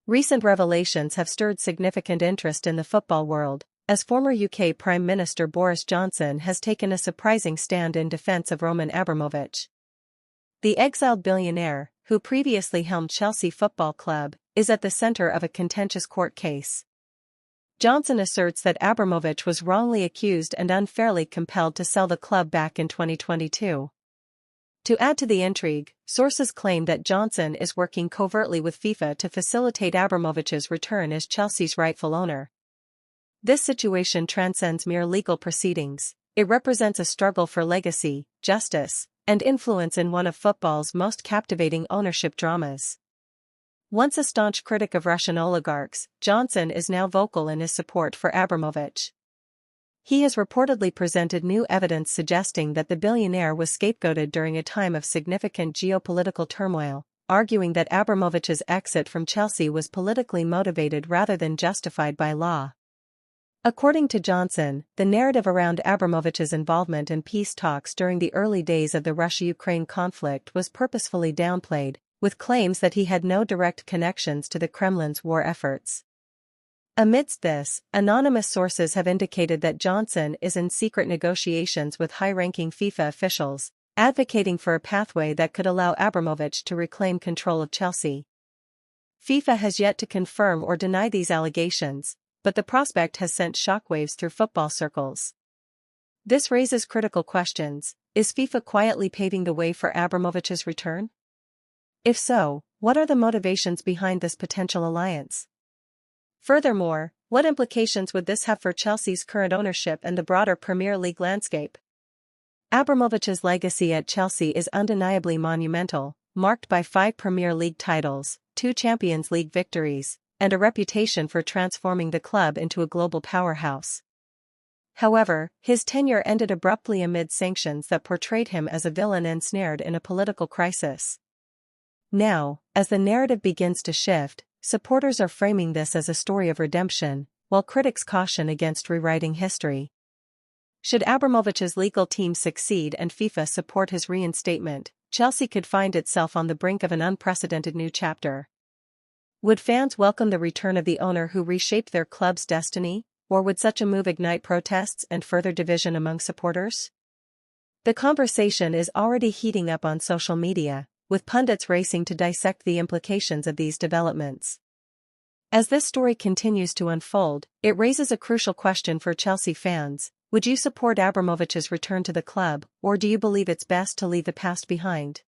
Recent revelations have stirred significant interest in the football world, as former UK Prime Minister Boris Johnson has taken a surprising stand in defence of Roman Abramovich. The exiled billionaire, who previously helmed Chelsea Football Club, is at the centre of a contentious court case. Johnson asserts that Abramovich was wrongly accused and unfairly compelled to sell the club back in 2022. To add to the intrigue, sources claim that Johnson is working covertly with FIFA to facilitate Abramovich's return as Chelsea's rightful owner. This situation transcends mere legal proceedings. It represents a struggle for legacy, justice, and influence in one of football's most captivating ownership dramas. Once a staunch critic of Russian oligarchs, Johnson is now vocal in his support for Abramovich. He has reportedly presented new evidence suggesting that the billionaire was scapegoated during a time of significant geopolitical turmoil, arguing that Abramovich's exit from Chelsea was politically motivated rather than justified by law. According to Johnson, the narrative around Abramovich's involvement in peace talks during the early days of the Russia-Ukraine conflict was purposefully downplayed, with claims that he had no direct connections to the Kremlin's war efforts. Amidst this, anonymous sources have indicated that Johnson is in secret negotiations with high-ranking FIFA officials, advocating for a pathway that could allow Abramovich to reclaim control of Chelsea. FIFA has yet to confirm or deny these allegations, but the prospect has sent shockwaves through football circles. This raises critical questions. Is FIFA quietly paving the way for Abramovich's return? If so, what are the motivations behind this potential alliance? Furthermore, what implications would this have for Chelsea's current ownership and the broader Premier League landscape? Abramovich's legacy at Chelsea is undeniably monumental, marked by 5 Premier League titles, 2 Champions League victories, and a reputation for transforming the club into a global powerhouse. However, his tenure ended abruptly amid sanctions that portrayed him as a villain ensnared in a political crisis. Now, as the narrative begins to shift, supporters are framing this as a story of redemption, while critics caution against rewriting history. Should Abramovich's legal team succeed and FIFA support his reinstatement, Chelsea could find itself on the brink of an unprecedented new chapter. Would fans welcome the return of the owner who reshaped their club's destiny, or would such a move ignite protests and further division among supporters? The conversation is already heating up on social media, with pundits racing to dissect the implications of these developments. As this story continues to unfold, it raises a crucial question for Chelsea fans. Would you support Abramovich's return to the club, or do you believe it's best to leave the past behind?